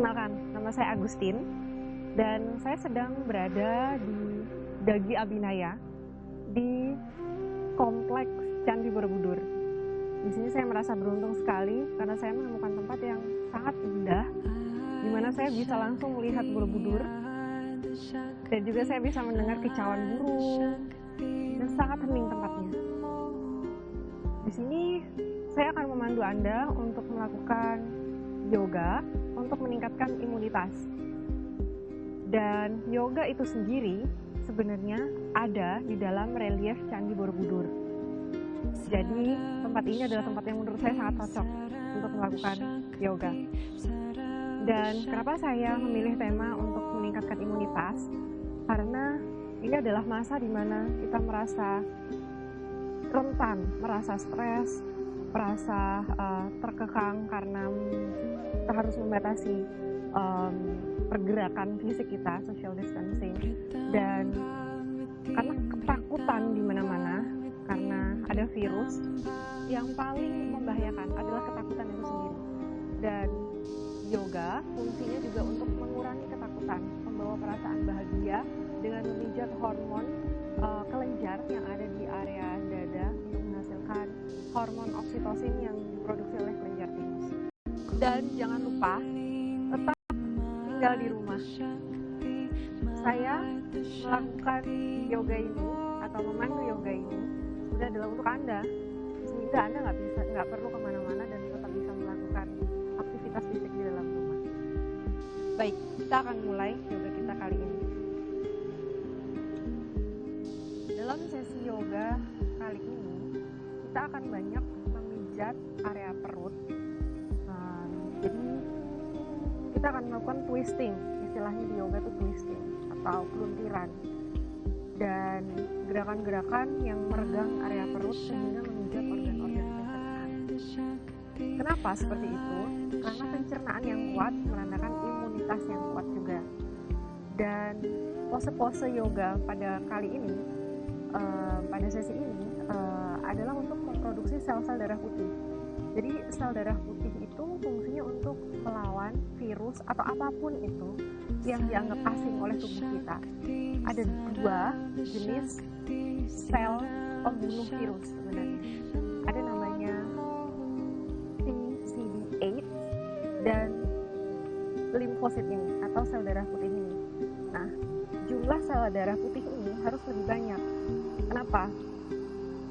Perkenalkan, nama saya Agustin dan saya sedang berada di Dagi Abinaya di Kompleks Candi Borobudur. Di sini saya merasa beruntung sekali karena saya menemukan tempat yang sangat indah, di mana saya bisa langsung melihat Borobudur dan juga saya bisa mendengar kicauan burung dan sangat hening tempatnya. Di sini saya akan memandu Anda untuk melakukan yoga untuk meningkatkan imunitas. Dan yoga itu sendiri sebenarnya ada di dalam relief Candi Borobudur. Jadi tempat ini adalah tempat yang menurut saya sangat cocok untuk melakukan yoga. Dan kenapa saya memilih tema untuk meningkatkan imunitas? Karena ini adalah masa di mana kita merasa rentan, merasa stres, merasa terkekang karena kita harus membatasi pergerakan fisik kita, social distancing, dan karena ketakutan di mana-mana karena ada virus, yang paling membahayakan adalah ketakutan itu sendiri. Dan yoga fungsinya juga untuk mengurangi ketakutan, membawa perasaan bahagia dengan memijat hormon kelenjar yang ada di area dada untuk menghasilkan hormon oksitosin yang diproduksi oleh kelenjar timus. Dan jangan lupa tetap tinggal di rumah. Saya melakukan yoga ini atau memandu yoga ini sudah adalah untuk Anda, sehingga Anda nggak perlu kemana-mana dan tetap bisa melakukan aktivitas fisik di dalam rumah. Baik, kita akan mulai yoga kita kali ini. Dalam sesi yoga kali ini, kita akan banyak memijat area perut. Jadi kita akan melakukan twisting, istilahnya di yoga itu twisting atau keluntiran, dan gerakan-gerakan yang meregang area perut sehingga memijat organ-organ pencernaan. Kenapa seperti itu? Karena pencernaan yang kuat menandakan imunitas yang kuat juga. Dan pose-pose yoga pada kali ini, pada sesi ini adalah untuk memproduksi sel-sel darah putih. Jadi sel darah putih itu fungsinya untuk melawan virus atau apapun itu yang dianggap asing oleh tubuh kita. Ada dua jenis sel pembunuh virus sebenarnya. Ada namanya CD8 dan limfosit ini atau sel darah putih ini. Nah, jumlah sel darah putih ini harus lebih banyak. Kenapa?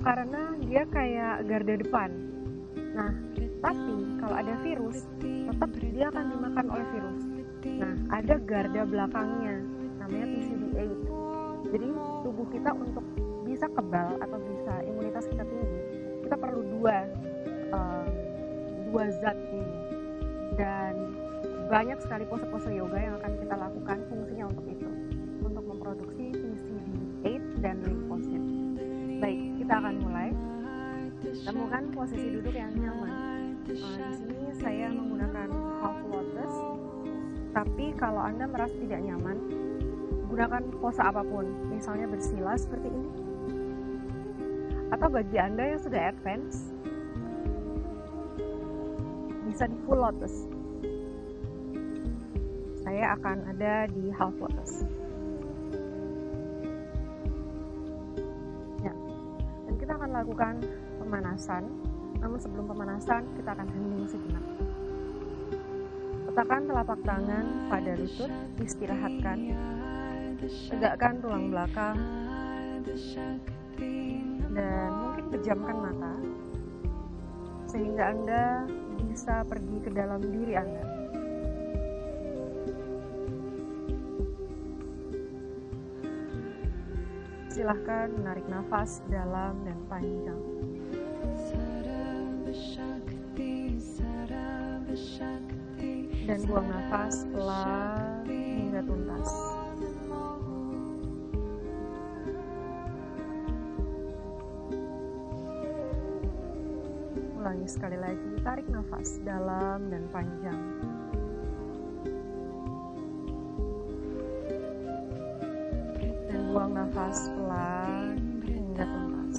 Karena dia kayak garda depan. Nah, tapi kalau ada virus, tetap dia akan dimakan oleh virus. Nah, ada garda belakangnya, namanya TCD8. Jadi, tubuh kita untuk bisa kebal atau bisa imunitas kita tinggi, kita perlu dua zat ini. Dan banyak sekali pose-pose yoga yang akan kita lakukan fungsinya untuk itu, untuk memproduksi TCD8 dan limfosit. Baik, kita akan mulai. Temukan posisi duduk yang nyaman. Di sini saya menggunakan half lotus. Tapi kalau Anda merasa tidak nyaman, gunakan pose apapun. Misalnya bersila seperti ini. Atau bagi Anda yang sudah advance, bisa di full lotus. Saya akan ada di half lotus. Ya. Dan kita akan lakukan pemanasan, namun sebelum pemanasan kita akan hening sejenak. Letakkan telapak tangan pada lutut, istirahatkan, tegakkan tulang belakang, dan mungkin pejamkan mata, sehingga Anda bisa pergi ke dalam diri Anda. Silahkan menarik nafas dalam dan panjang. Dan buang nafas pelan hingga tuntas. Ulangi sekali lagi, tarik nafas dalam dan panjang. Dan buang nafas pelan hingga tuntas.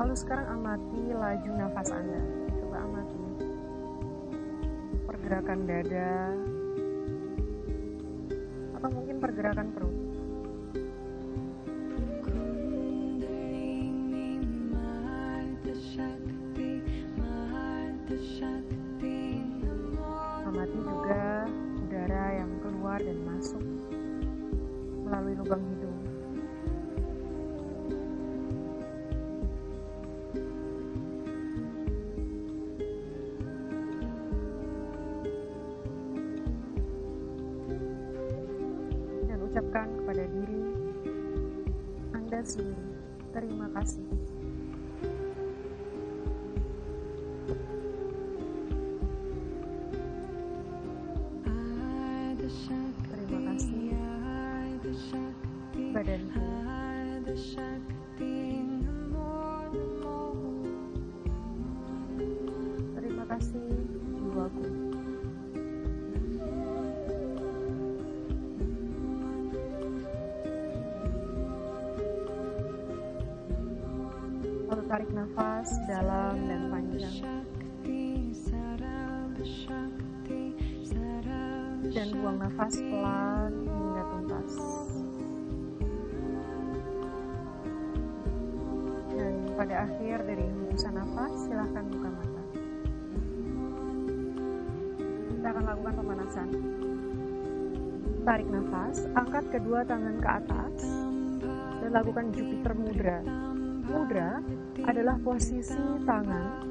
Lalu sekarang amati laju nafas Anda. Coba amati pergerakan dada atau mungkin pergerakan perut. Amati juga udara yang keluar dan masuk melalui lubang hidung. Ucapkan kepada diri Anda sendiri, terima kasih. Terima kasih badanku. Terima kasih jiwaku. Lalu tarik nafas dalam dan panjang. Dan buang nafas pelan hingga tuntas. Dan pada akhir dari hembusan nafas, silahkan buka mata. Kita akan lakukan pemanasan. Tarik nafas, angkat kedua tangan ke atas, dan lakukan Jupiter Mudra. Mudra adalah posisi tangan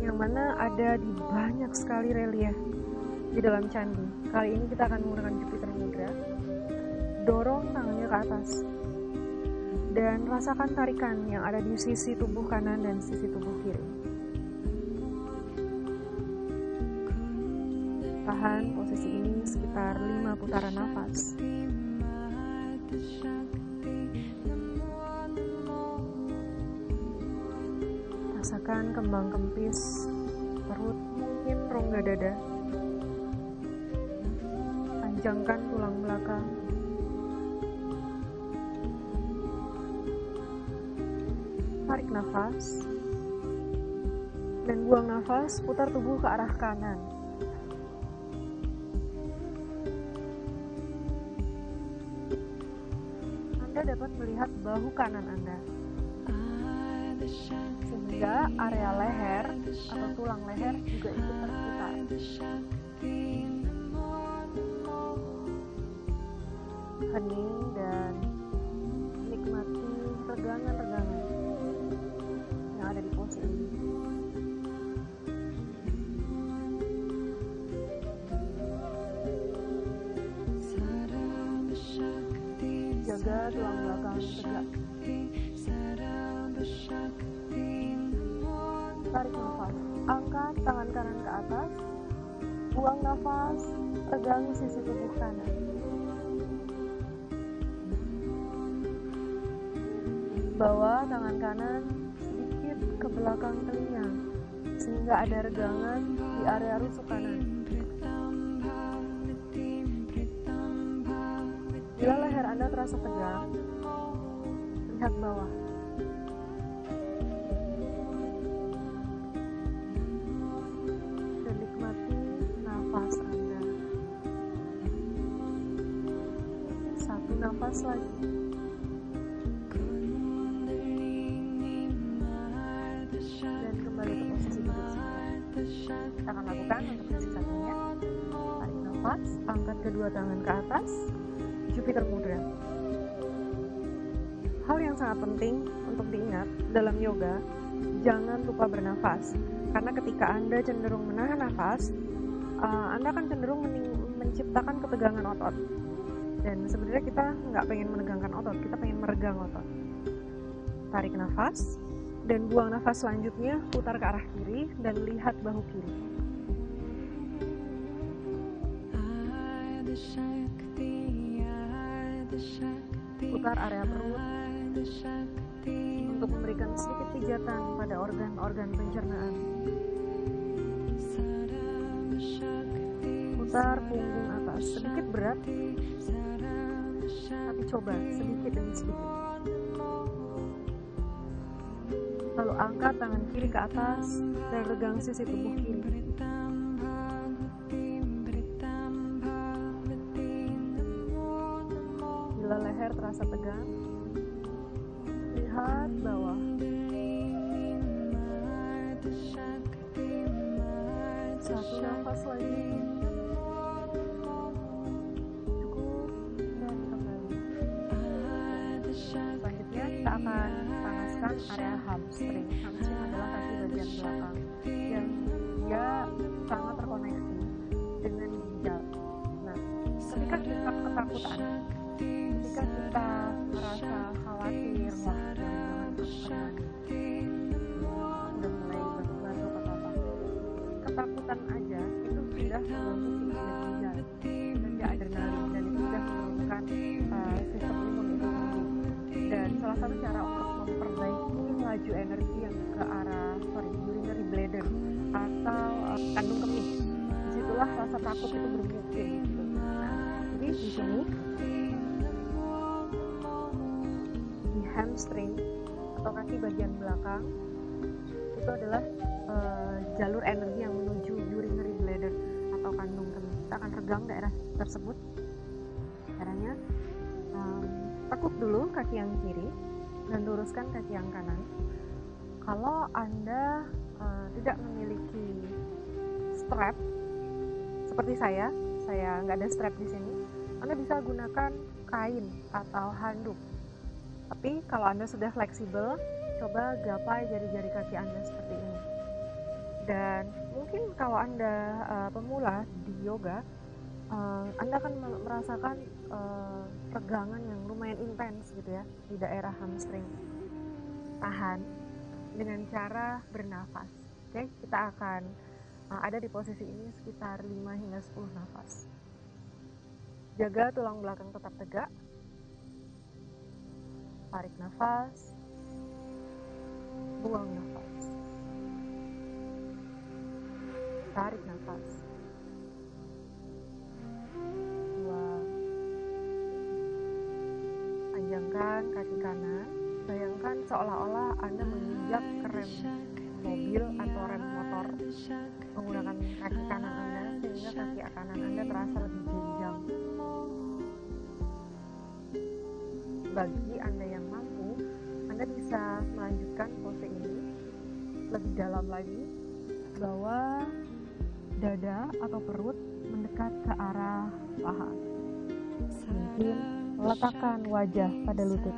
yang mana ada di banyak sekali relief di dalam candi. Kali ini kita akan menggunakan Jupiter Mudra. Dorong tangannya ke atas dan rasakan tarikan yang ada di sisi tubuh kanan dan sisi tubuh kiri. Tahan posisi ini sekitar 5 putaran nafas. Rasakan kembang kempis perut, mungkin rongga dada. Panjangkan tulang belakang. Tarik nafas dan buang nafas, putar tubuh ke arah kanan. Anda dapat melihat bahu kanan Anda, sehingga area leher atau tulang leher juga ikut terputar. Hening dan nikmati regangan-regangan yang ada di posisi ini. Jaga tulang belakang tegak. Tarik nafas, angkat tangan kanan ke atas, buang nafas, pegang sisi tubuh kanan. Bawa tangan kanan sedikit ke belakang telinga, sehingga ada regangan di area rusuk kanan. Bila leher Anda terasa tegang, lihat bawah. Dan nikmati nafas Anda. Satu nafas lagi. Dan kembali ke posisi duduk sini. Kita akan lakukan untuk sesi satunya. Tarik nafas, angkat kedua tangan ke atas. Jupiter Mudra. Hal yang sangat penting untuk diingat dalam yoga, jangan lupa bernafas. Karena ketika Anda cenderung menahan nafas, Anda akan cenderung menciptakan ketegangan otot. Dan sebenarnya kita nggak pengen menegangkan otot, kita pengen meregang otot. Tarik nafas, dan buang nafas selanjutnya, putar ke arah kiri, dan lihat bahu kiri. Putar area perut untuk memberikan sedikit pijatan pada organ-organ pencernaan. Putar punggung atas, sedikit berat, tapi coba sedikit demi sedikit. Lalu angkat tangan kiri ke atas dan regang sisi tubuh kiri. Bila leher terasa tegang, lihat bawah. Satu nafas lagi. Cukup dan kembali. Selanjutnya kita akan panaskan area hamstring. Hamstring adalah kaki bagian belakang yang dia sangat terkoneksi dengan ginjal. Nah, ketika kita ketakutan, ketika kita merasa khawatir, wah jangan udah mulai batuk-batuk atau apa, ketakutan aja itu sudah mengganggu fungsi ginjal dan adrenalin, dan itu sudah menurunkan sistem imun itu. Dan salah satu cara untuk memperbaiki laju energi yang ke arah urinary bladder atau kandung kemih, disitulah rasa takut itu bermukim gitu. Nah, jadi di sini di hamstring atau kaki bagian belakang itu adalah jalur energi yang menuju urinary bladder atau kandung kemih. Kita akan regang daerah tersebut. Caranya tekuk dulu kaki yang kiri dan luruskan kaki yang kanan. Kalau Anda tidak memiliki strap seperti saya nggak ada strap di sini, Anda bisa gunakan kain atau handuk. Tapi kalau Anda sudah fleksibel, coba gapai jari-jari kaki Anda seperti ini. Dan mungkin kalau Anda pemula di yoga, Anda akan merasakan regangan yang lumayan intens gitu ya di daerah hamstring. Tahan dengan cara bernafas. Oke, kita akan ada di posisi ini sekitar 5 hingga 10 nafas. Jaga tulang belakang tetap tegak. Tarik nafas. Buang nafas. Tarik nafas. Panjangkan kaki kanan. Bayangkan seolah-olah Anda menginjak ke rem mobil atau rem motor menggunakan kaki kanan Anda, sehingga kaki kanan Anda terasa lebih jenjang. Bagi Anda yang mampu, Anda bisa melanjutkan pose ini lebih dalam lagi. Bawa dada atau perut mendekat ke arah paha. Mungkin letakkan wajah pada lutut.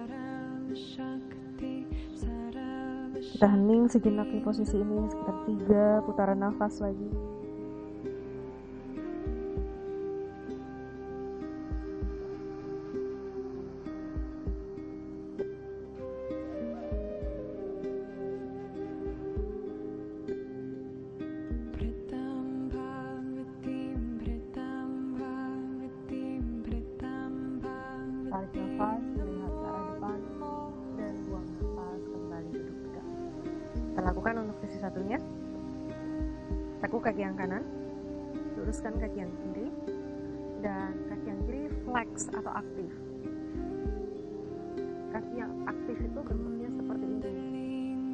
Kita hening sejenak di posisi ini sekitar 3 putaran nafas lagi. Tarik nafas, melihat ke arah depan, dan buang nafas, kembali duduk tegak. Kita lakukan untuk sesi satunya. Tekuk kaki yang kanan, luruskan kaki yang kiri, dan kaki yang kiri flex atau aktif. Kaki yang aktif itu bentuknya seperti ini,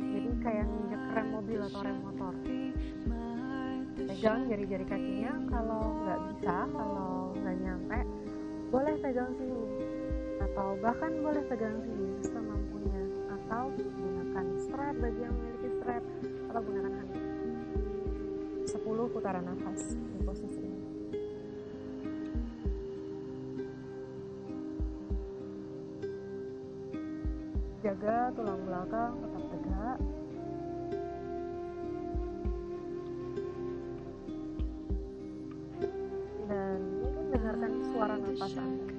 jadi kayak nginjek rem mobil atau rem motor. Pegang jari-jari kakinya. Kalau nggak bisa, kalau nggak nyampe, boleh pegang sini, atau bahkan boleh pegang sini semampunya, atau gunakan strap bagi yang memiliki strap, atau gunakan handuk. 10 putaran nafas di posisi ini. Jaga tulang belakang tetap tegak. Dan mungkin dengarkan suara nafas Anda.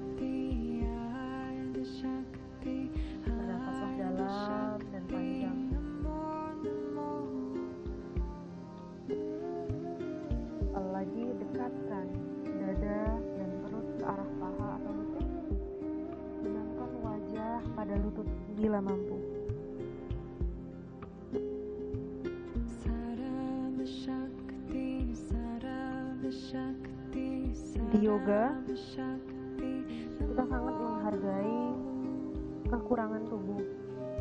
Bernafaslah dalam dan panjang. Lagi dekatkan dada dan perut ke arah paha atau lutut. Benamkan wajah pada lutut bila mampu. Di yoga, kita sangat menghargai kekurangan tubuh.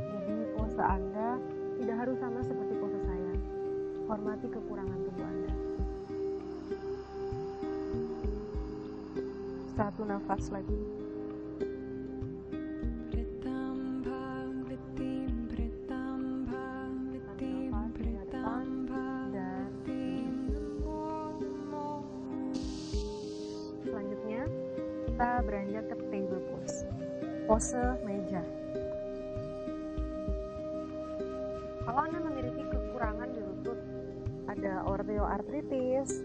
Jadi pose Anda tidak harus sama seperti pose saya. Hormati kekurangan tubuh Anda. 1 nafas lagi. Kita beranjak ke table pose, pose meja. Kalau Anda memiliki kekurangan di lutut, ada osteoartritis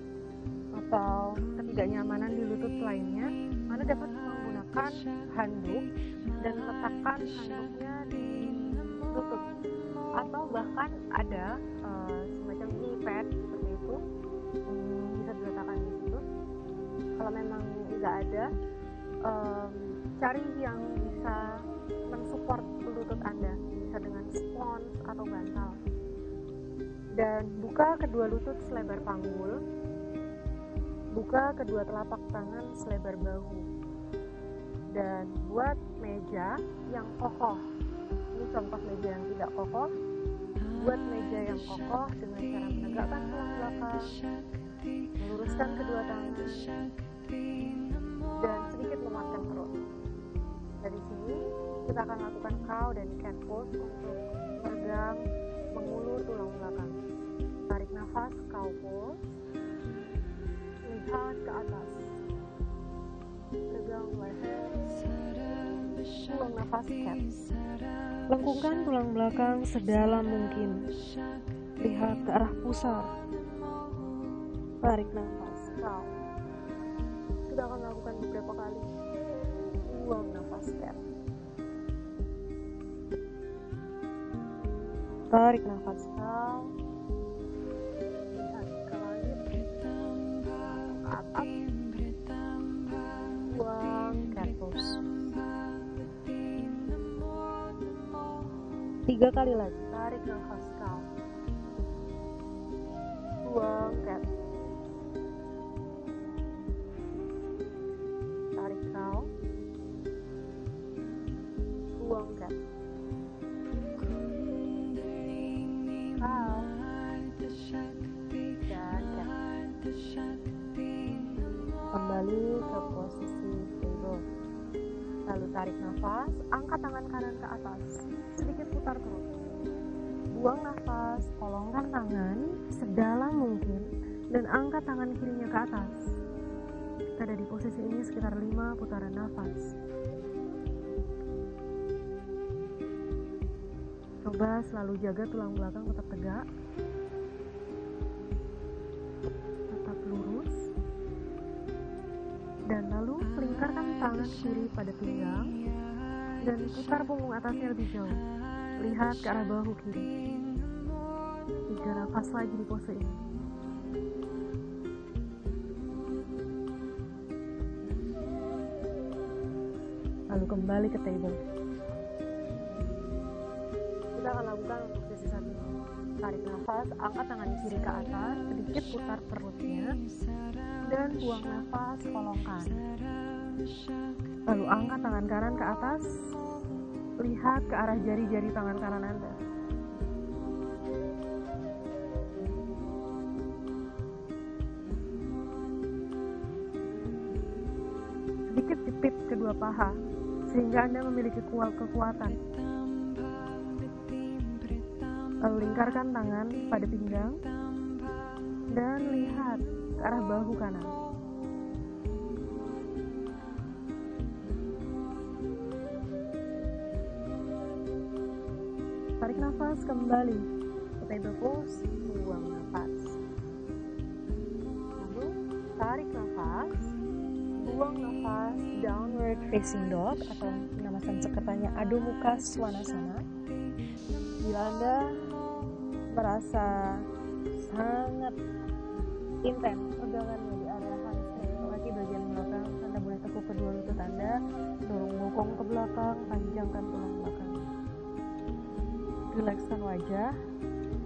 atau ketidaknyamanan di lutut lainnya, Anda dapat menggunakan handuk dan letakkan handuknya di lutut, atau bahkan ada semacam knee pad seperti itu, bisa diletakkan di situ. Kalau memang nggak ada, cari yang bisa mensupport lutut Anda, bisa dengan spons atau bantal, dan buka kedua lutut selebar panggul, buka kedua telapak tangan selebar bahu, dan buat meja yang kokoh. Ini contoh meja yang tidak kokoh. Buat meja yang kokoh dengan cara menegakkan tulang belakang, meluruskan kedua tangan, dan sedikit menguatkan perut. Dari sini kita akan lakukan cow dan cat pose untuk meregang, mengulur tulang belakang. Tarik nafas, cow pose, lihat ke atas, regang leher, buang nafas, cat. Lengkungkan tulang belakang sedalam mungkin, lihat ke arah pusar, tarik nafas, cow. Kita akan melakukan beberapa kali. Buang nafas, cat. Tarik nafas, cow. Lihat ke langit, ke atas. Buang, cat pose. 3 kali lagi. Tarik nafas, cow. Buang, cat. Buang, cat. Cow dan cat. Kembali ke posisi table. Lalu tarik nafas, angkat tangan kanan ke atas, sedikit putar perut. Buang nafas, kolongkan tangan sedalam mungkin dan angkat tangan kirinya ke atas. Kita ada di posisi ini sekitar 5 putaran nafas. Coba selalu jaga tulang belakang tetap tegak, tetap lurus, dan lalu lingkarkan tangan kiri pada pinggang dan putar punggung atasnya lebih jauh. Lihat ke arah bahu kiri. 3 nafas lagi di pose ini. Lalu kembali ke table. Kita akan lakukan untuk sesi 1. Tarik nafas, angkat tangan kiri ke atas, sedikit putar perutnya, dan buang nafas, kolongkan. Lalu angkat tangan kanan ke atas, lihat ke arah jari-jari tangan kanan Anda. Sedikit jepit kedua paha, sehingga Anda memiliki kekuatan. Lalu lingkarkan tangan pada pinggang dan lihat ke arah bahu kanan. Tarik nafas kembali ke table pose, buang nafas. Lalu tarik nafas, buang nafas, downward facing dog atau nama Sanskertanya Adho Mukha Svanasana. Bila Anda merasa sangat intens pegangannya di area hamstring, kaki bagian belakang, Anda boleh tekuk kedua lutut Anda, dorong bokong ke belakang, panjangkan tulang belakang. Rilekskan wajah,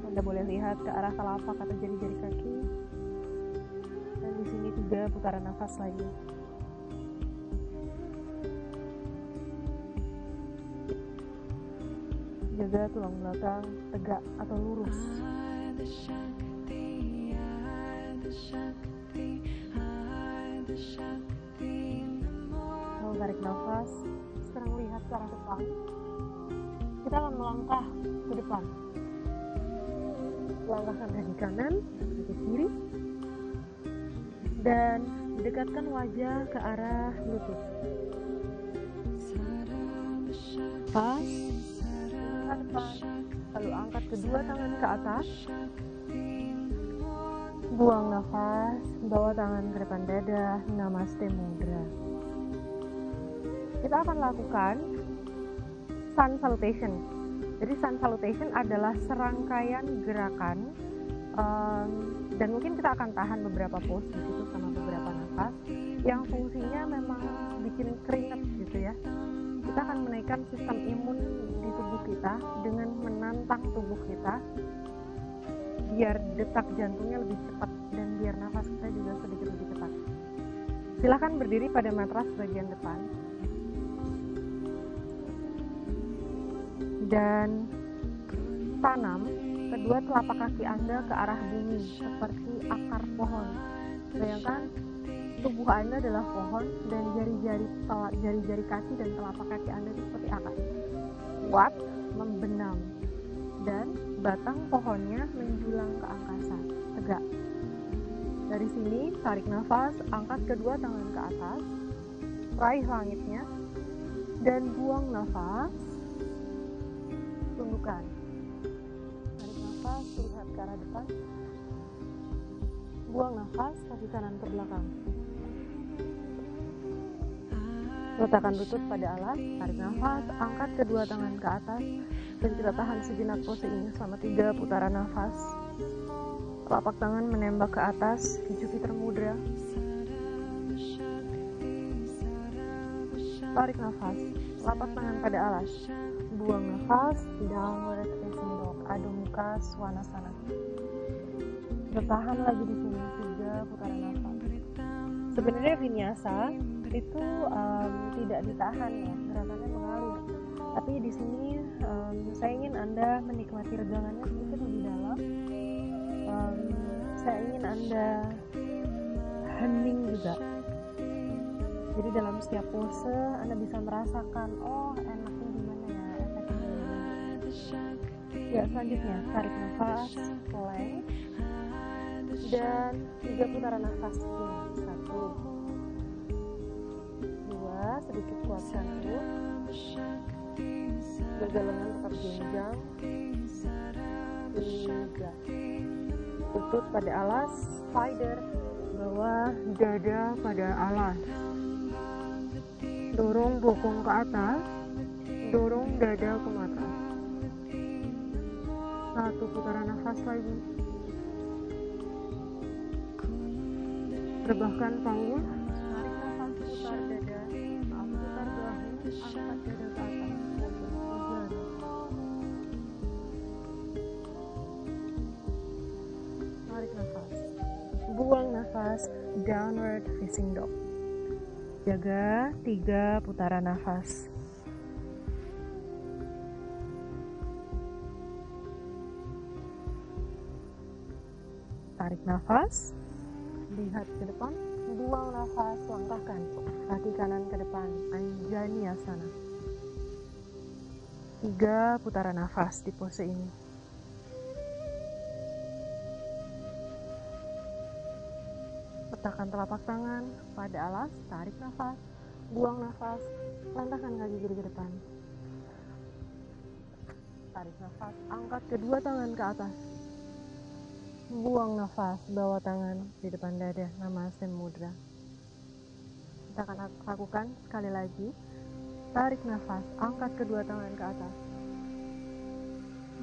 Anda boleh lihat ke arah telapak atau jari-jari kaki. Dan di sini 3 putaran nafas lagi. Jaga jaga tulang belakang tegak atau lurus. Lalu tarik nafas. Sekarang lihat ke arah depan. Kita akan melangkah ke depan. Langkahkan kaki kanan, kaki kiri, dan dekatkan wajah ke arah lutut. Pas, ke depan, lalu angkat kedua tangan ke atas. Buang nafas, bawa tangan ke depan dada, Namaste Mudra. Kita akan lakukan Sun Salutation. Jadi Sun Salutation adalah serangkaian gerakan dan mungkin kita akan tahan beberapa pose di situ sama beberapa nafas yang fungsinya memang bikin keringat gitu ya. Kita akan menaikkan sistem imun di tubuh kita dengan menantang tubuh kita biar detak jantungnya lebih cepat dan biar nafas kita juga sedikit lebih cepat. Silakan berdiri pada matras bagian depan dan tanam kedua telapak kaki Anda ke arah bumi seperti akar pohon. Bayangkan tubuh Anda adalah pohon dan jari-jari kaki dan telapak kaki Anda itu seperti akar. Kuat, membenam, dan batang pohonnya menjulang ke angkasa, tegak. Dari sini tarik nafas, angkat kedua tangan ke atas, raih langitnya, dan buang nafas. Tundukkan. Tarik nafas, lihat ke arah depan. Buang nafas, kaki kanan ke belakang. Letakkan lutut pada alas, tarik nafas, angkat kedua tangan ke atas, dan kita tahan sejenak pose ini selama 3 putaran nafas. Telapak tangan menembak ke atas, Jupiter Mudra. Tarik nafas, telapak tangan pada alas. Buang nafas, downward facing dog, Adho Mukha Svanasana. Bertahan lagi di sini 3 putaran nafas. Sebenarnya vinyasa itu tidak ditahan ya, gerakannya mengalir. Tapi di sini saya ingin Anda menikmati regangannya sedikit lebih dalam. Saya ingin Anda hening juga. Jadi dalam setiap pose Anda bisa merasakan, oh enaknya gimana ya, efeknya. Ya, selanjutnya tarik nafas, plank, dan 3 putaran nafas ini. 1, 2, sedikit kuatkan perut, jaga lengan tetap jenjang. 3, lutut pada alas, spider, bawah dada pada alas. Dorong bokong ke atas, dorong dada ke mata. 1 putaran nafas lagi. Rebahkan paus, tarik nafas, putar dada, putar bahu, angkat dada ke atas. Tarik nafas, buang nafas, downward facing dog. Jaga 3 putaran nafas. Tarik nafas, lihat ke depan, buang nafas, langkahkan kaki kanan ke depan, Anjani Asana. 3 putaran nafas di pose ini. Letakkan telapak tangan pada alas, tarik nafas, buang nafas, lantahkan kaki kiri ke depan. Tarik nafas, angkat kedua tangan ke atas. Buang nafas, bawa tangan di depan dada, Namaste Mudra. Kita akan lakukan sekali lagi. Tarik nafas, angkat kedua tangan ke atas.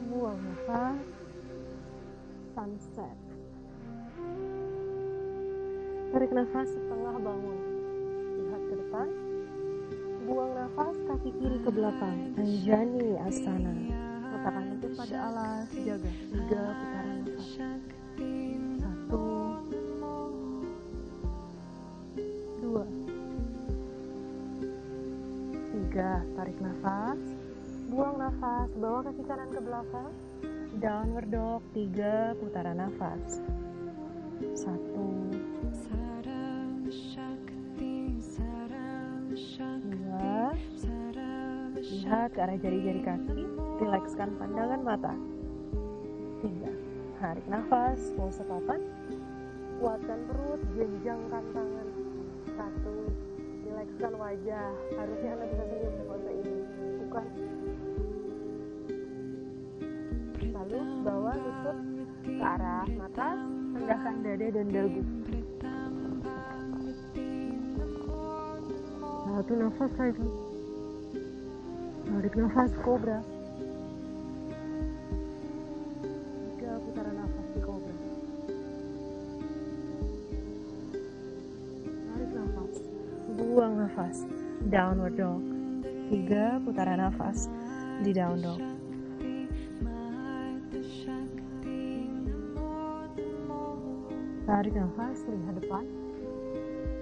Buang nafas, sunset. Tarik nafas setengah bangun. Lihat ke depan. Buang nafas, kaki kiri ke belakang, Anjani Asana. Letakkan lutut pada alas, jaga 3 putaran nafas. 1, 2, 3, tarik nafas, Buang nafas, bawa kaki kanan ke belakang. Downward dog, 3 putaran nafas. 1, 2, lihat ke arah jari-jari kaki, rilekskan pandangan mata. 3, tarik nafas, pose papan, kuatkan perut, jenjangkan tangan. 1, rilekskan wajah, harusnya Anda bisa senyum di pose ini, bukan? Lalu bawa lutut ke arah mata, rendahkan dada dan dagu. 1 nafas lagi, tarik nafas kobra. 3 putaran nafas di kobra. Tarik nafas, buang nafas, downward dog. 3 putaran nafas di down dog. Tarik nafas, lihat depan.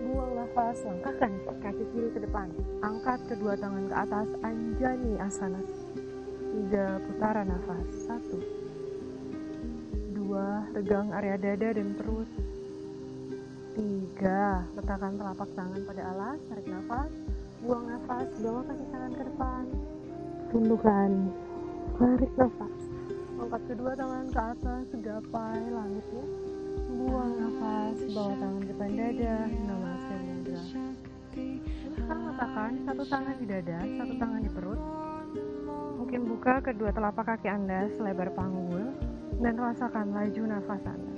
Buang nafas, langkahkan kaki kiri ke depan. Angkat kedua tangan ke atas, Anjani Asana. 3 putaran nafas. 1, 2, regang area dada dan perut. 3, letakkan telapak tangan pada alas, tarik nafas. Buang nafas, bawa kaki kanan ke depan. Tundukkan, tarik nafas. Angkat kedua tangan ke atas, gapai langitnya. Buang nafas, bawa tangan depan dada, namaste mudra. Sekarang letakkan satu tangan di dada, satu tangan di perut. Mungkin buka kedua telapak kaki Anda selebar panggul dan rasakan laju nafas Anda.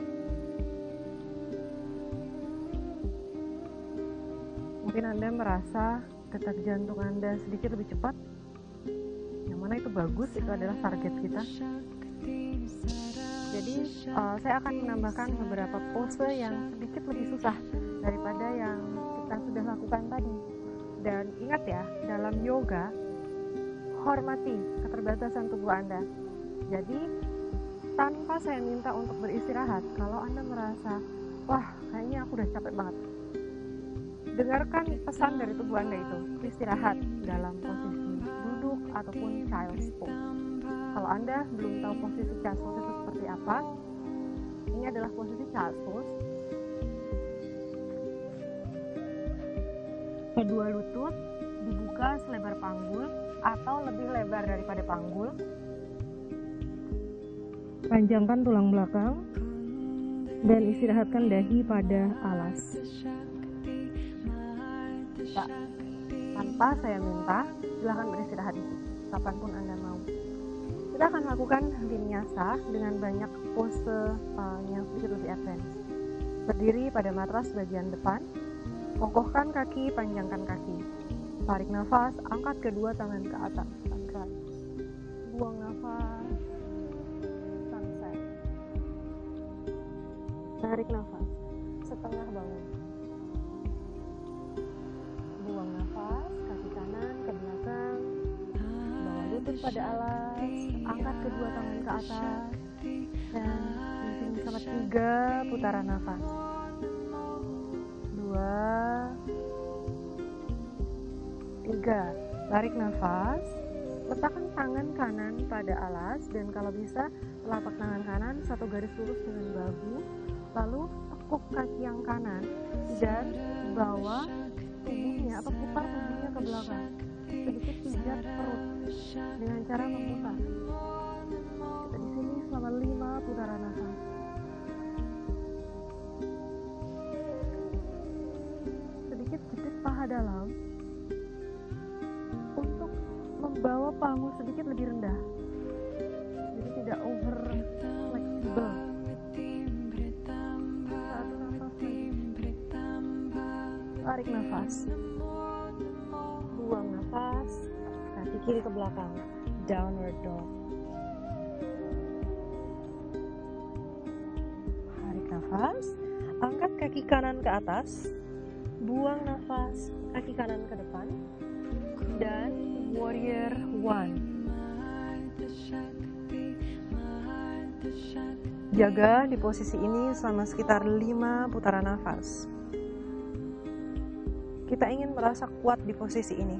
Mungkin Anda merasa detak jantung Anda sedikit lebih cepat. Yang mana itu bagus, itu adalah target kita. Jadi saya akan menambahkan beberapa pose yang sedikit lebih susah daripada yang kita sudah lakukan tadi. Dan ingat ya, dalam yoga, hormati keterbatasan tubuh Anda. Jadi tanpa saya minta untuk beristirahat, kalau Anda merasa, wah kayaknya aku udah capek banget, dengarkan pesan dari tubuh Anda itu, istirahat dalam posisi duduk ataupun child's pose. Kalau Anda belum tahu posisi child's pose itu seperti apa, ini adalah posisi child's pose. Kedua lutut dibuka selebar panggul atau lebih lebar daripada panggul. Panjangkan tulang belakang dan istirahatkan dahi pada alas. Tanpa saya minta, silahkan beristirahat kapanpun Anda mau. Kita akan lakukan vinyasa dengan banyak pose yang sedikit lebih advance. Berdiri pada matras bagian depan, kokohkan kaki, panjangkan kaki. Tarik nafas, angkat kedua tangan ke atas, sunrise. Buang nafas, sunset. Tarik nafas, setengah bangun. Buang nafas, kaki kanan ke belakang, bawa lutut pada alas, angkat kedua tangan ke atas, dan mungkin sama 3 putaran nafas. 2, 3, tarik nafas, letakkan tangan kanan pada alas, dan kalau bisa telapak tangan kanan satu garis lurus dengan bahu, lalu tekuk kaki yang kanan dan bawa tubuhnya atau putar tubuhnya ke belakang, sedikit pijat perut dengan cara memutar. Kita di sini selama 5 putaran nafas. Sedikit jepit paha dalam untuk membawa pahu sedikit lebih rendah, jadi tidak over fleksibel. Satu nafas lagi. Tarik nafas, buang nafas, kaki kiri ke belakang, downward dog. Tarik nafas, angkat kaki kanan ke atas, buang nafas, kaki kanan ke depan, dan warrior 1. Jaga di posisi ini selama sekitar 5 putaran nafas. Kita ingin merasa kuat di posisi ini.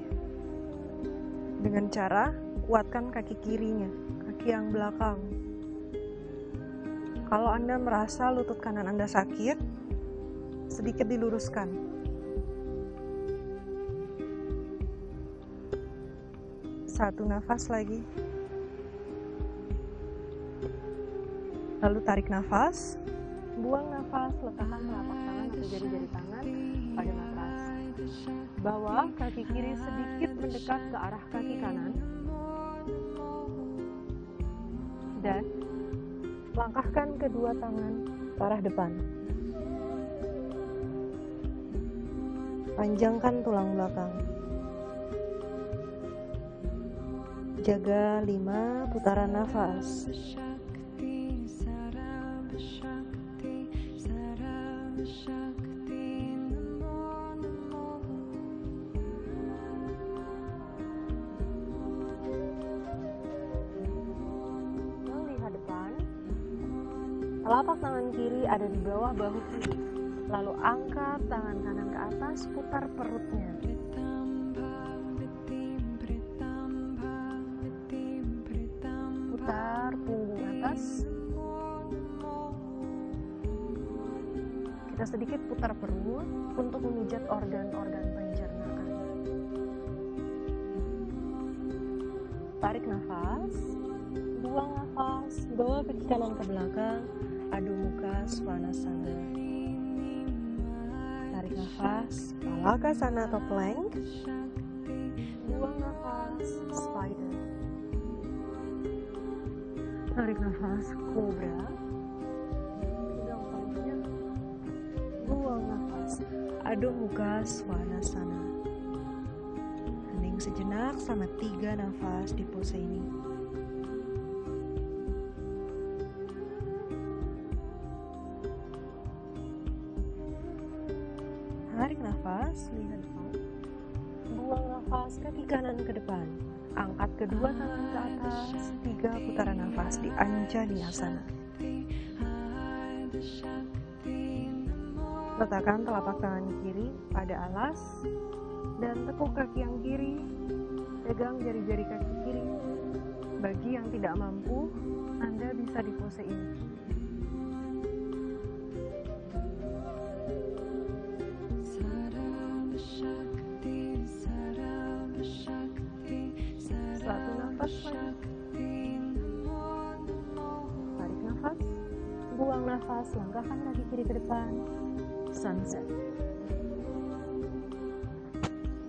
dengan cara kuatkan kaki kirinya, kaki yang belakang. Kalau Anda merasa lutut kanan Anda sakit, sedikit diluruskan. Satu nafas lagi. Lalu tarik nafas, buang nafas, letakkan telapak tangan atau jari-jari tangan pada matras. Bawa kaki kiri sedikit mendekat ke arah kaki kanan. Dan langkahkan kedua tangan ke arah depan. Panjangkan tulang belakang. Jaga 5 putaran nafas. Telapak tangan kiri ada di bawah bahu kiri. Lalu angkat tangan kanan ke atas, putar perutnya. Putar punggung atas. Kita sedikit putar perut untuk memijat organ-organ pencernaan. Tarik nafas, buang nafas, bawa kaki kanan ke belakang. Adho Mukha Svanasana. Tarik nafas, Palakasana atau plank. Buang nafas, spider. Tarik nafas, cobra. Pegang palanya. Buang nafas, Adho Mukha Svanasana. Hening sejenak sama 3 nafas di pose ini. Tarik nafas, lihat depan. Buang nafas, kaki kanan ke depan. Angkat kedua tangan ke atas, 3 putaran nafas di Anjani Asana. Letakkan telapak tangan kiri pada alas dan tekuk kaki yang kiri. Pegang jari-jari kaki kiri. Bagi yang tidak mampu, Anda bisa di pose ini. Satu nafas lagi. Tarik nafas, buang nafas, langkahkan kaki kiri ke depan. Sunset.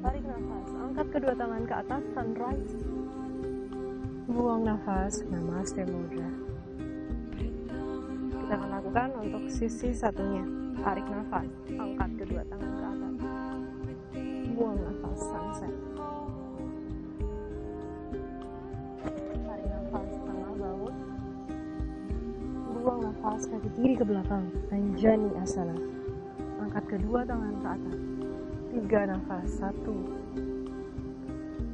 Tarik nafas, angkat kedua tangan ke atas, sunrise. Buang nafas, Namaste Mudra. Kita akan lakukan untuk sisi satunya. Tarik nafas, angkat kedua tangan ke atas. Buang nafas, sunset. Tarik nafas, tengah baut. Buang nafas, kaki kiri ke belakang. Anjani Asana. Angkat kedua tangan ke atas. 3 nafas, 1,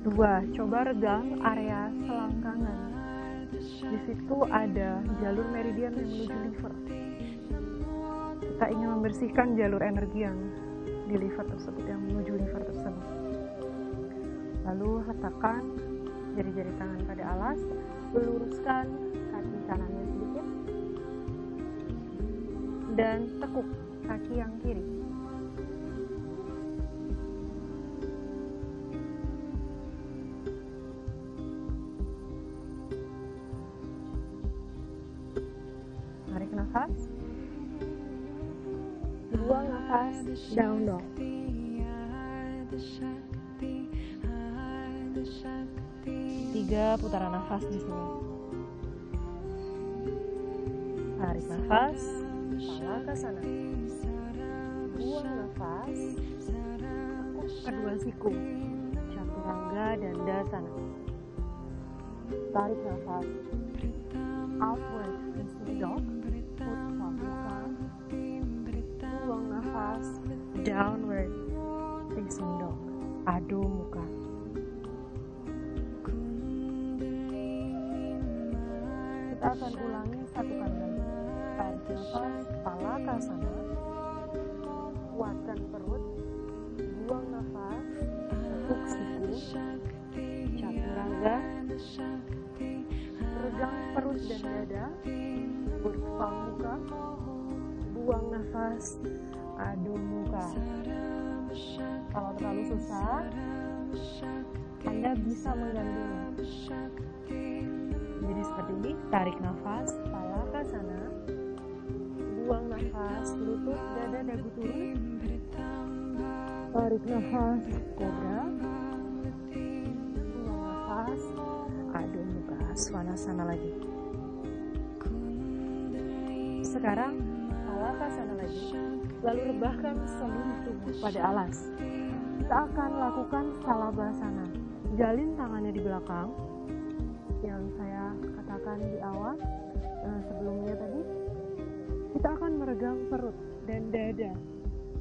2. Coba regang area selangkangan. Di situ ada jalur meridian yang menuju liver. Kita ingin membersihkan jalur energi yang di liver tersebut, yang menuju liver tersebut. Lalu letakkan jari-jari tangan pada alas, luruskan kaki kanannya sedikit, dan tekuk kaki yang kiri. Tarik nafas, buang nafas, down dog. Tiga putaran nafas di sini. Tarik nafas, Palakasana. Buang nafas, tekuk kedua siku, Chaturanga dan Dasana. Tarik nafas, outward facing dog, foot forward. Buang nafas, downward facing dog, Adho Mukha. Kita akan ulangi satu kali lagi. Tarik nafas, Palakasana. Kuatkan perut. Buang nafas, tekuk siku, Chaturanga. Regang perut dan dada, berkepal muka, buang nafas, adu muka. Kalau terlalu susah, Anda bisa menggantinya. Jadi seperti ini, tarik nafas, Palasana, buang nafas, lutut, dada, dagu turun, tarik nafas, kobra, buang nafas, adu muka, Svanasana lagi. Sekarang Palasana lagi, lalu rebahkan seluruh tubuh pada alas. Kita akan lakukan Salabhasana. Jalin tangannya di belakang, yang saya katakan di awal sebelumnya tadi. Kita akan meregang perut dan dada.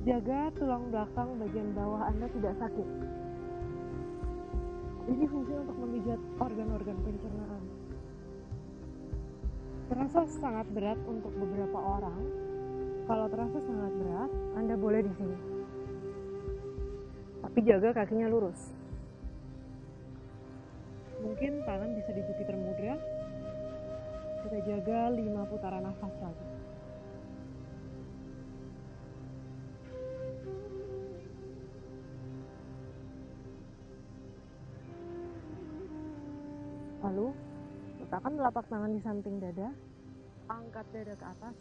Jaga tulang belakang bagian bawah Anda tidak sakit. Ini fungsi untuk memijat organ-organ pencernaan. Terasa sangat berat untuk beberapa orang. Kalau terasa sangat berat, Anda boleh di sini. Tapi jaga kakinya lurus. Mungkin tangan bisa di Jupiter Mudra. Kita jaga 5 putaran nafas lagi. Lalu, letakkan telapak tangan di samping dada. Angkat dada ke atas.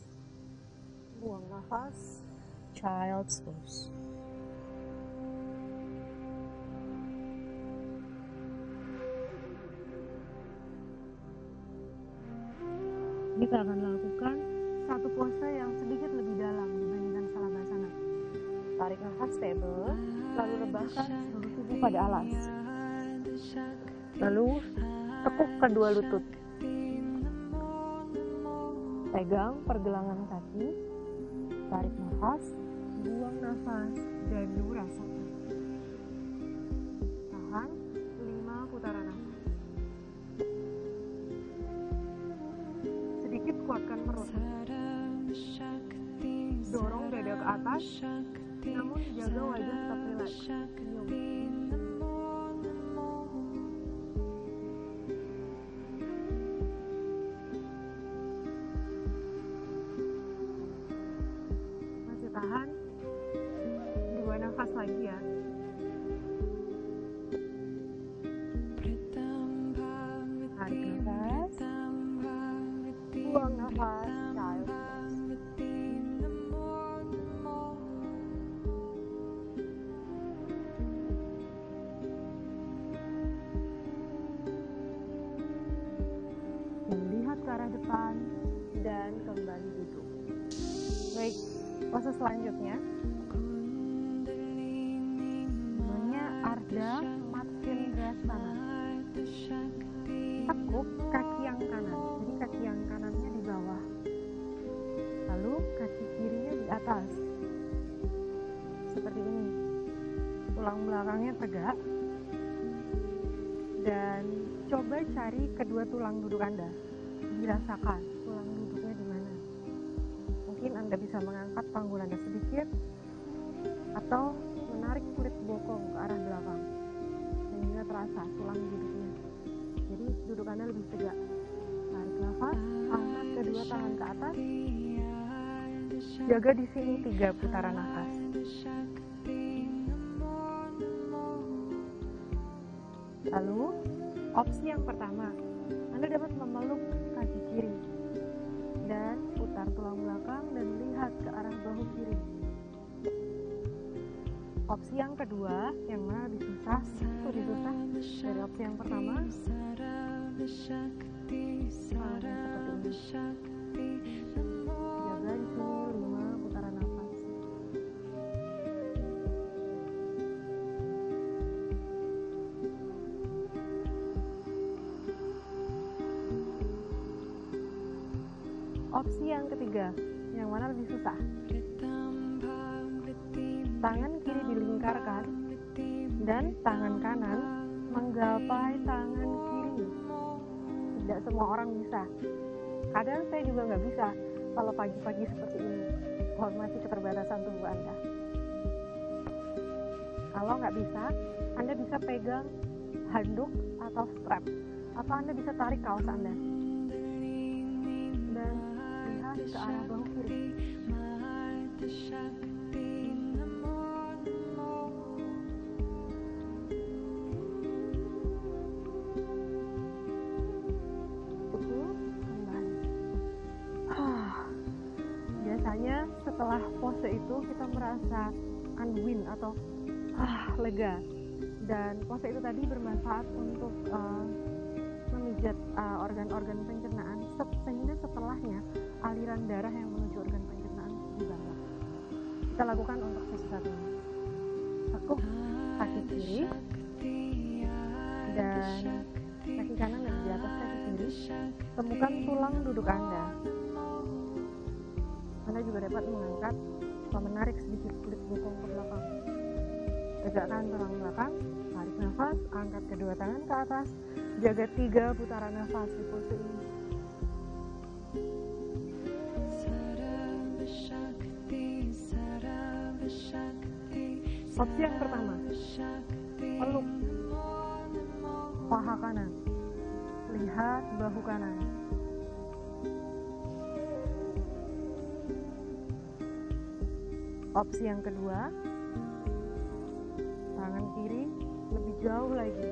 Buang nafas. Child's pose. Kita akan lakukan satu pose yang sedikit lebih dalam dibandingkan Salabhasana. Tarik nafas stable, lalu rebahkan seluruh tubuh pada alas. Lalu tekuk kedua lutut. Pegang pergelangan kaki, tarik nafas, buang nafas, dan rasakan. Tahan 5 putaran nafas. Sedikit kuatkan perut. Dorong dada ke atas, namun jaga wajah tetap rileks. Senyum. Masih tahan 2 nafas lagi ya. Tarik nafas, buang nafas, child pose. Melihat ke arah depan dan kembali duduk. Baik, pose selanjutnya namanya Ardha Matsyendrasana. Tekuk kaki yang kanan, jadi kaki yang kanannya di bawah, lalu kaki kirinya di atas, seperti ini. Tulang belakangnya tegak, dan coba cari kedua tulang duduk Anda. Dirasakan tulang duduknya di mana. Mungkin Anda bisa mengangkat panggul Anda sedikit, atau menarik kulit bokong ke arah belakang, sehingga terasa tulang duduknya. Jadi duduk Anda lebih tegak. Tarik nafas, angkat kedua tangan ke atas. Jaga di sini 3 putaran nafas. Lalu, opsi yang pertama, Anda dapat memeluk kaki kiri dan putar tulang belakang dan lihat ke arah bahu kiri. Opsi yang kedua, yang mana lebih susah, lebih susah dari opsi yang pertama. Seperti ini. Jaga di sini 5 putaran nafas. Opsi yang ketiga, yang mana lebih susah. Tangan kiri dilingkarkan dan tangan kanan menggapai tangan kiri. Tidak semua orang bisa. Kadang saya juga nggak bisa kalau pagi-pagi seperti ini. Hormati keterbatasan tubuh Anda. Kalau nggak bisa, Anda bisa pegang handuk atau strap Apa Anda bisa tarik kaos Anda dan lihat ke arah bahu kiri. Biasanya setelah pose itu kita merasa unwind atau lega, dan pose itu tadi bermanfaat untuk memijat organ-organ pencernaan, sehingga setelahnya aliran darah yang menuju organ pencernaan dibangun. Kita lakukan untuk sesi satu ini. Tekuk kaki kiri dan kaki kanan yang di atas kaki kiri. Temukan tulang duduk Anda. Anda juga dapat mengangkat atau menarik sedikit kulit bokong ke belakang. Tegakkan tulang belakang, tarik nafas, angkat kedua tangan ke atas, jaga 3 putaran nafas di pose ini. Opsi yang pertama, peluk paha kanan, lihat bahu kanan. Opsi yang kedua, tangan kiri lebih jauh lagi.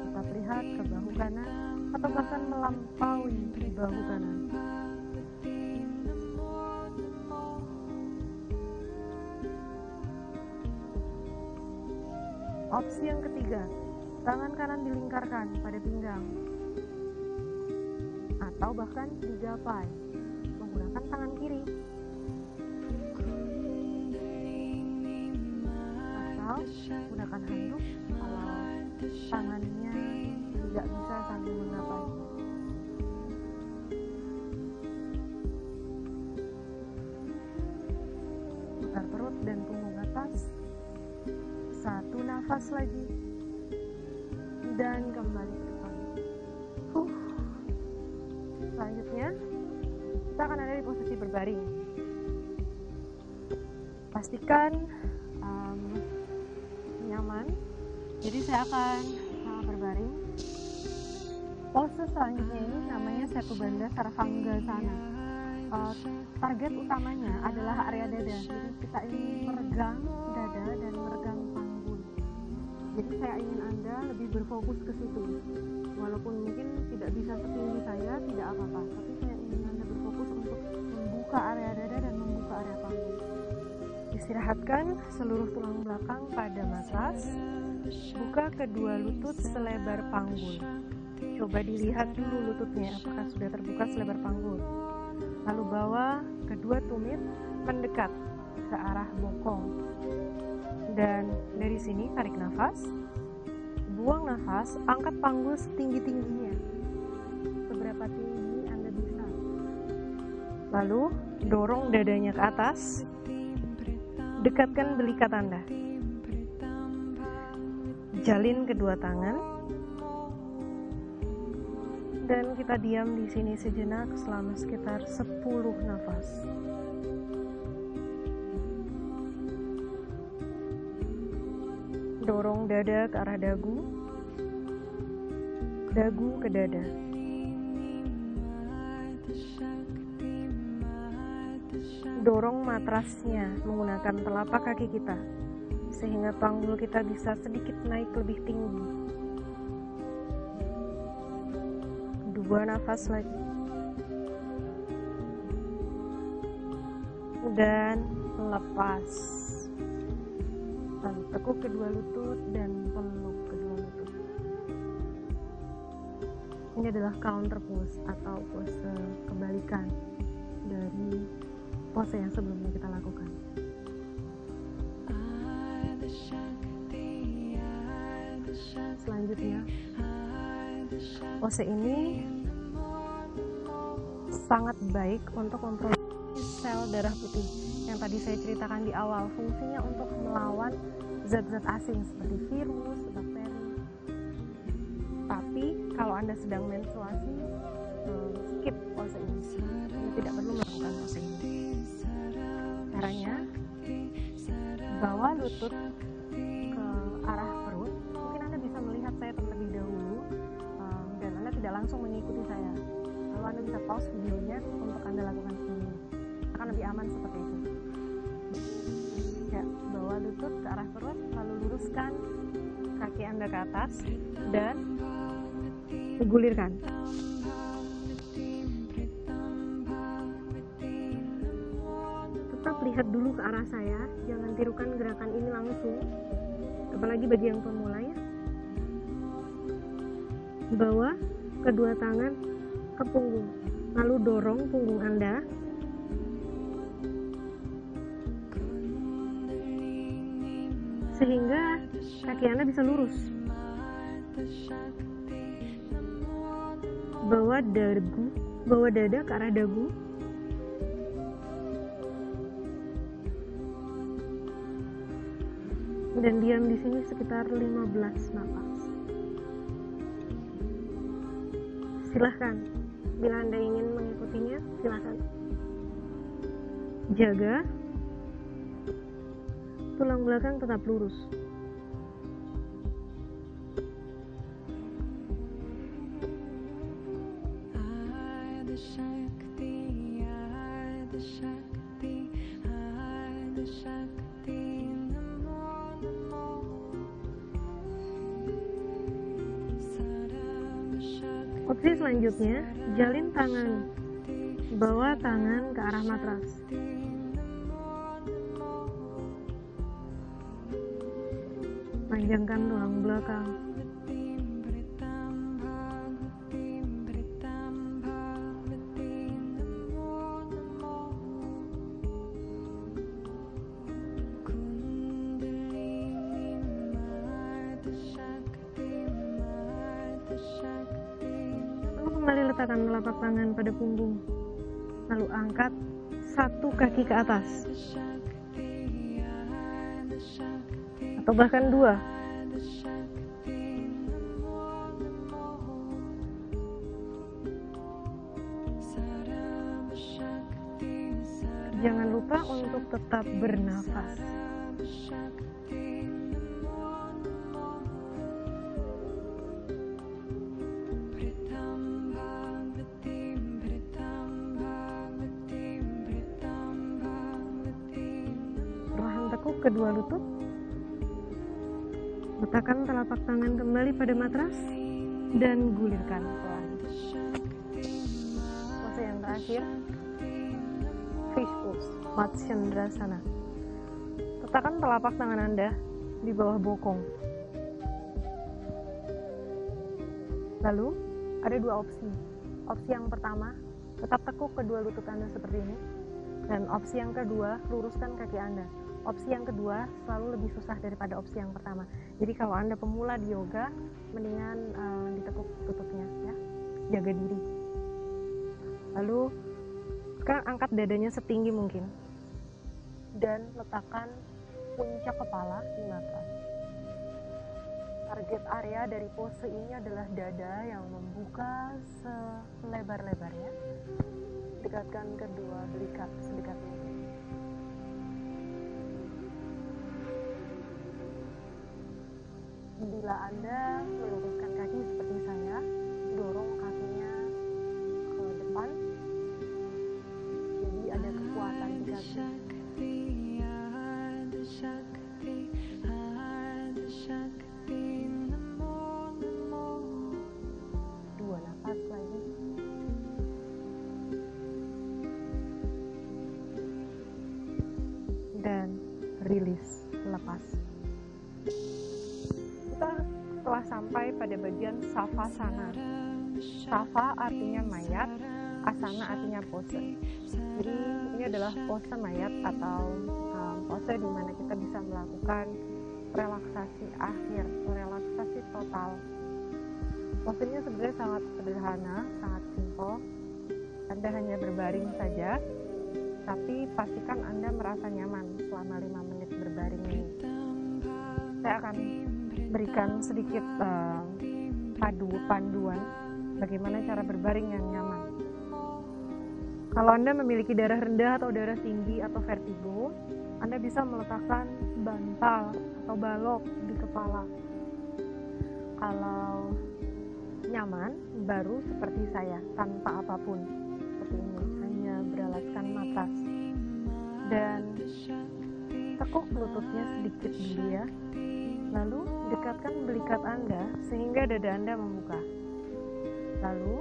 Tetap lihat ke bahu kanan atau bahkan melampaui bahu kanan. Opsi yang ketiga, tangan kanan dilingkarkan pada pinggang atau bahkan digapai menggunakan tangan kiri. Gunakan handuk kalau tangannya tidak bisa sambil menggapai. Putar perut dan punggung atas. 1 nafas lagi dan kembali ke depan. Selanjutnya kita akan ada di posisi berbaring. Pastikan nyaman. Jadi saya akan berbaring. Pose selanjutnya ini namanya Setu Bandha Sarvanggasana. Target utamanya adalah area dada. Jadi kita ingin meregang dada dan meregang panggul. Jadi saya ingin Anda lebih berfokus ke situ. Walaupun mungkin tidak bisa setinggi saya, tidak apa-apa. Tapi saya ingin Anda berfokus untuk membuka area dada dan membuka area panggul. Istirahatkan seluruh tulang belakang pada matras. Buka kedua lutut selebar panggul. Coba dilihat dulu lututnya apakah sudah terbuka selebar panggul. Lalu bawa kedua tumit mendekat ke arah bokong. Dan dari sini tarik nafas. Buang nafas, angkat panggul setinggi-tingginya. Seberapa tinggi Anda bisa. Lalu dorong dadanya ke atas. Dekatkan belikat Anda. Jalin kedua tangan. Dan kita diam di sini sejenak selama sekitar 10 nafas. Dorong dada ke arah dagu. Dagu ke dada. Dorong matrasnya menggunakan telapak kaki kita sehingga panggul kita bisa sedikit naik lebih tinggi. 2 nafas lagi. Dan lepas. Dan tekuk kedua lutut dan peluk kedua lutut. Ini adalah counter pose atau pose kebalikan dari pose yang sebelumnya kita lakukan. Selanjutnya, pose ini sangat baik untuk memproduksi sel darah putih yang tadi saya ceritakan di awal. Fungsinya untuk melawan zat-zat asing seperti virus, bakteri. Tapi kalau Anda sedang menstruasi, skip pose ini. Anda tidak perlu melakukan pose ini. Caranya, bawa lutut ke arah perut. Mungkin Anda bisa melihat saya ikuti saya. Lalu Anda bisa pause videonya untuk Anda lakukan sendiri. Akan lebih aman seperti itu. Ya, bawa lutut ke arah perut, lalu luruskan kaki Anda ke atas dan digulirkan. Tetap lihat dulu ke arah saya, jangan tirukan gerakan ini langsung, apalagi bagi yang pemula ya. Bawa kedua tangan ke punggung, lalu dorong punggung Anda sehingga kaki Anda bisa lurus. Bawa dada ke arah dagu. Dan diam di sini sekitar 15 napas. Silahkan, bila Anda ingin mengikutinya, silahkan. Jaga tulang belakang tetap lurus. Opsi selanjutnya, jalin tangan, bawa tangan ke arah matras. Panjangkan tulang belakang. Kembali letakkan telapak tangan pada punggung, lalu angkat satu kaki ke atas atau bahkan dua. Jangan lupa untuk tetap bernafas. Tekuk kedua lutut, letakkan telapak tangan kembali pada matras dan gulirkan pelan. Pose yang terakhir, fish pose, Matsyendrasana. Letakkan telapak tangan Anda di bawah bokong. Lalu ada dua opsi. Opsi yang pertama, tetap tekuk kedua lutut Anda seperti ini. Dan opsi yang kedua, luruskan kaki Anda. Opsi yang kedua selalu lebih susah daripada opsi yang pertama. Jadi kalau Anda pemula di yoga, mendingan ditekuk lututnya ya. Jaga diri. Lalu sekarang angkat dadanya setinggi mungkin. Dan letakkan puncak kepala di matras. Target area dari pose ini adalah dada yang membuka selebar-lebarnya. Dekatkan kedua belikat sedekat mungkin. Bila Anda meluruskan kaki seperti saya, dorong kakinya ke depan, jadi ada kekuatan di kaki. Dua nafas lagi. Dan rilis, lepas. Kita telah sampai pada bagian savasana. Sava artinya mayat, asana artinya pose. Jadi ini adalah pose mayat atau pose di mana kita bisa melakukan relaksasi akhir, relaksasi total. Posenya sebenarnya sangat sederhana, sangat simpel. Anda hanya berbaring saja, tapi pastikan Anda merasa nyaman selama 5 menit berbaring ini. Saya akan berikan sedikit panduan bagaimana cara berbaring yang nyaman. Kalau Anda memiliki darah rendah atau darah tinggi atau vertigo, Anda bisa meletakkan bantal atau balok di kepala. Kalau nyaman, baru seperti saya, tanpa apapun. Seperti ini, hanya beralaskan matras. Dan tekuk lututnya sedikit dulu ya. Lalu dekatkan belikat Anda sehingga dada Anda membuka. Lalu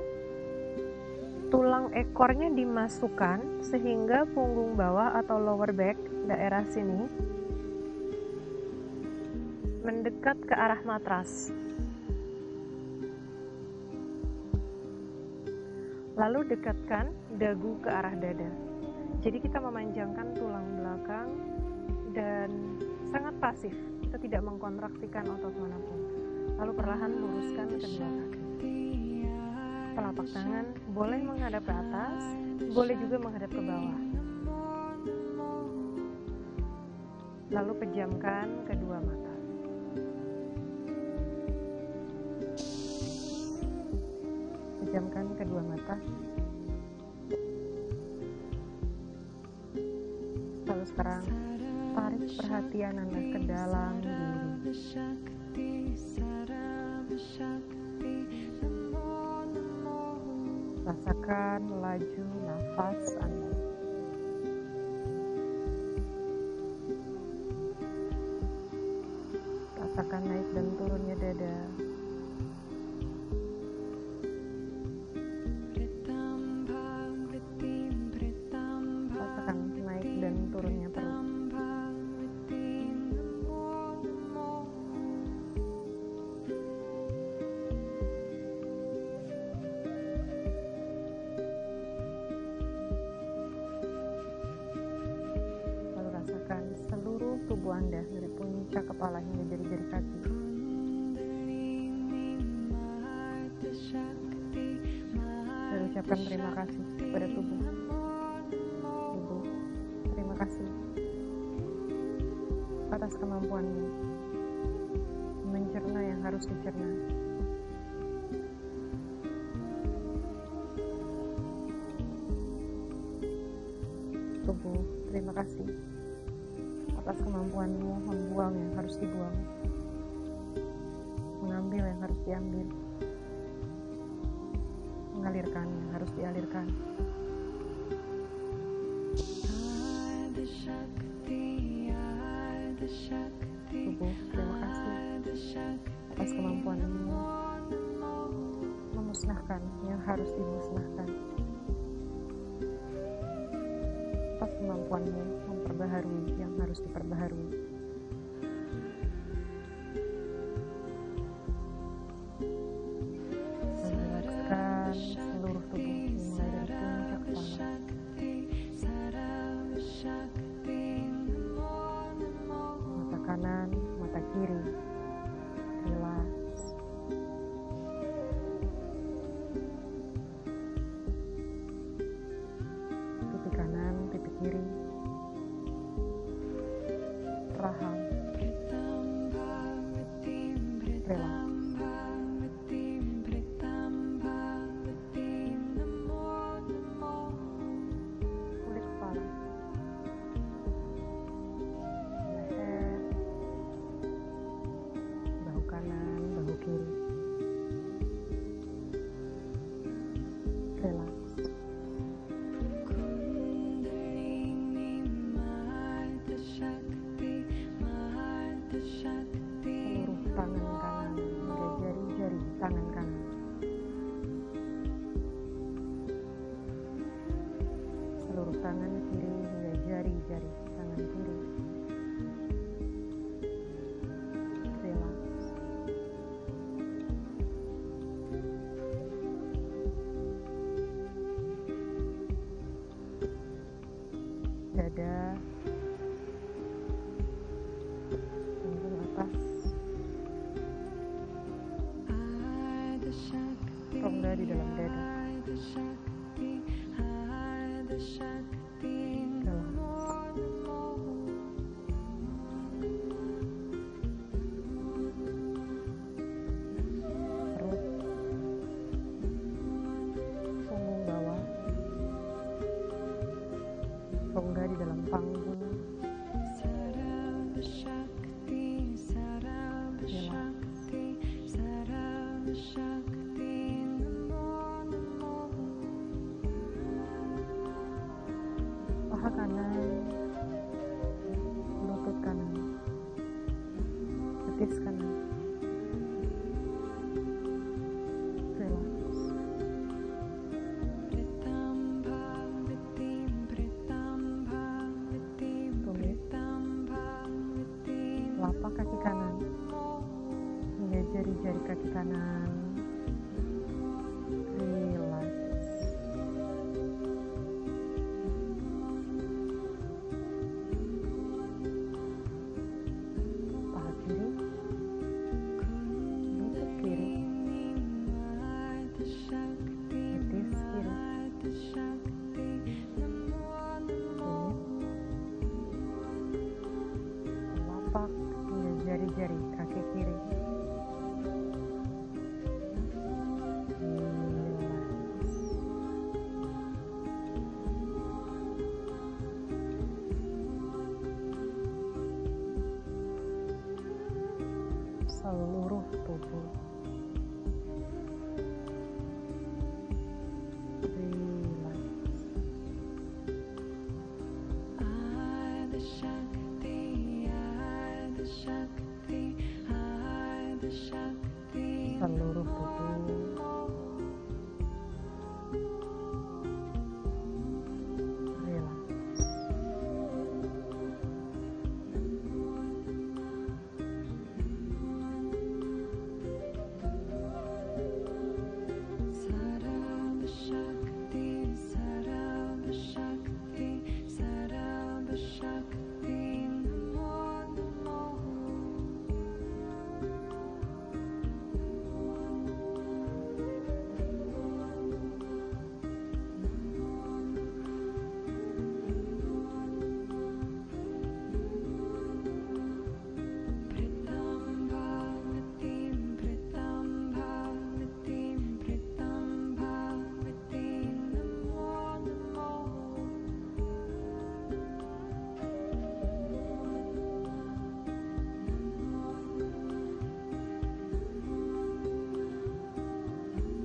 tulang ekornya dimasukkan sehingga punggung bawah atau lower back daerah sini mendekat ke arah matras. Lalu dekatkan dagu ke arah dada. Jadi kita memanjangkan tulang belakang dan sangat pasif. Kita tidak mengkontraksikan otot manapun. Lalu perlahan luruskan kedua kaki. Telapak tangan boleh menghadap ke atas, boleh juga menghadap ke bawah. Lalu pejamkan kedua mata. Pejamkan kedua mata. Lalu sekarang tarik perhatian Anda ke dalam diri. Rasakan laju nafas Anda. Rasakan naik dan turunnya dada. Rasakan naik dan turunnya perut. Lalu rasakan seluruh tubuh Anda dari puncak kepala hingga jari-jari kaki. Dan ucapkan terima kasih kepada tubuh. Tubuh, terima kasih atas kemampuanmu mencerna yang harus dicerna. Tubuh, terima kasih atas kemampuanmu membuang yang harus dibuang, mengambil yang harus diambil, mengalirkan yang harus dialirkan. Tubuh, terima kasih atas kemampuanmu memusnahkan yang harus dimusnahkan, atas kemampuanmu memperbaharui yang harus diperbaharui. Meletakkan seluruh tubuh mulai dari puncak kepala. Mata kanan, mata kiri, rileks. Pipi kanan, pipi kiri, rahang, rileks. Kulit kepala, leher, bahu kanan, bahu kiri, rileks. Seluruh tangan kanan hingga jari-jari tangan kanan. Seluruh tangan kiri hingga jari-jari tangan kiri. Rileks. Dada, punggung atas, rongga di dalam dada. Dalam. Perut, punggung bawah, rongga di dalam panggung. Rileks. kanan, lutut kanan, betis kanan. Relax. Tulis telapak kaki kanan hingga jari-jari kaki kanan. Relax. Paha kiri, lutut kiri, betis kiri. Telapak hingga jari-jari kaki kiri. Seluruh tubuh. Relax. Seluruh tubuh. Relax.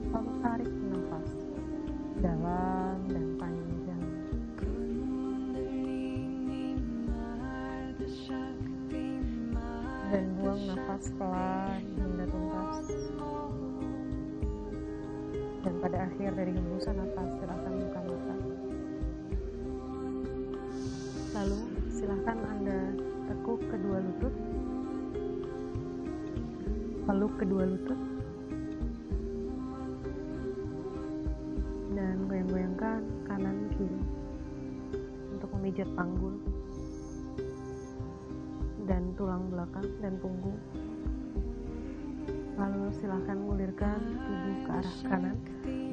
Lalu tarik nafas dalam dan panjang. Dan buang nafas pelan hingga tuntas. Dan pada akhir dari hembusan nafas, silakan buka mata. Lalu silahkan Anda tekuk kedua lutut, peluk kedua lutut, dan goyang-goyangkan kanan kiri untuk memijat panggul dan tulang belakang dan punggung. Lalu silahkan gulirkan tubuh ke arah kanan,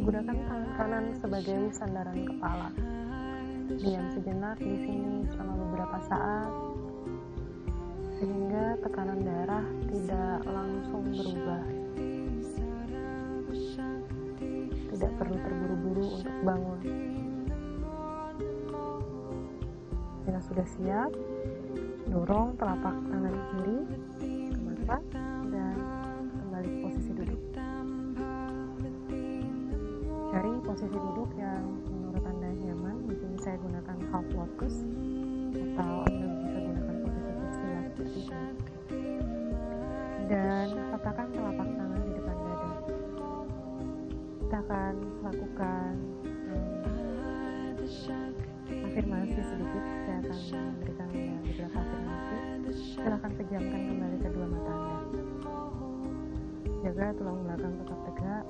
gunakan tangan kanan sebagai sandaran kepala. Diam sejenak di sini selama beberapa saat sehingga tekanan darah tidak langsung berubah. Tidak perlu terburu-buru untuk bangun. Jika sudah siap, dorong telapak tangan kiri ke mata dan kembali ke posisi duduk. Cari posisi duduk yang menurut Anda nyaman. Di sini saya gunakan half lotus atau Anda bisa gunakan posisi bersilat seperti ini. Dan letakkan telapak tangan di depan dada. Kita akan lakukan afirmasi sedikit. Saya akan memberikan beberapa afirmasi. Silakan pejamkan kembali kedua mata Anda. Jaga tulang belakang tetap tegak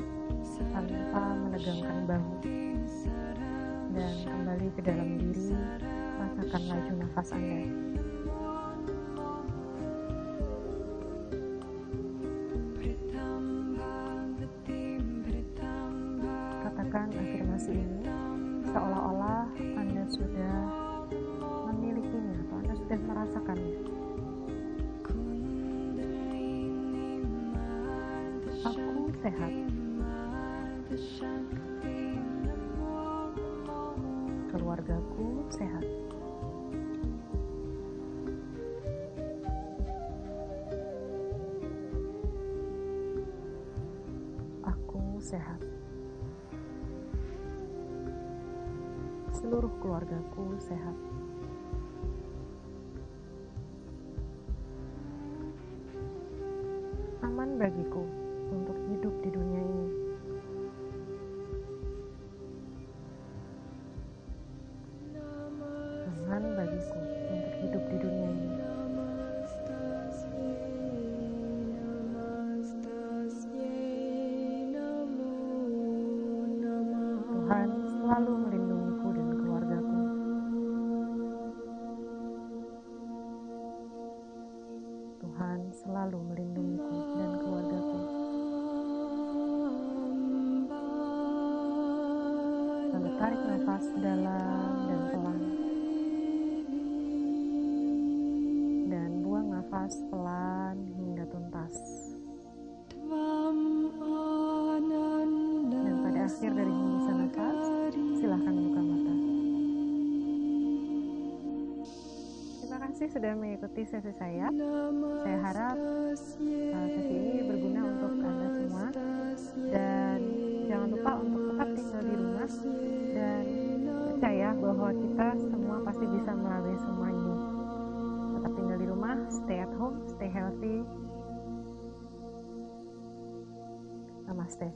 tanpa menegangkan bahu. Dan kembali ke dalam diri. Rasakan laju nafas Anda. Katakan afirmasi ini seolah-olah Anda sudah memilikinya atau Anda sudah merasakannya. Aku sehat. Keluargaku sehat. Aku sehat. seluruh keluargaku sehat. Aman bagiku untuk hidup di dunia ini. Aman bagiku untuk hidup di dunia ini. Tuhan selalu melindungiku dan keluargaku. Tuhan selalu melindungiku dan keluargaku. Lalu tarik nafas dalam dan pelan. Dan buang nafas pelan hingga tuntas. Dan pada akhir dari hembusan nafas, silahkan buka mata. Terima kasih sudah mengikuti sesi saya. Saya harap sesi ini berguna untuk Anda semua. Dan jangan lupa untuk tetap tinggal di rumah. Dan percaya bahwa kita semua pasti bisa melalui semua ini. Tetap tinggal di rumah, stay at home, stay healthy. Namaste.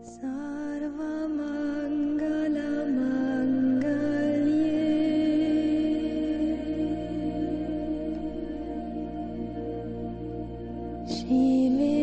Sarva Mangala Mangalye Shive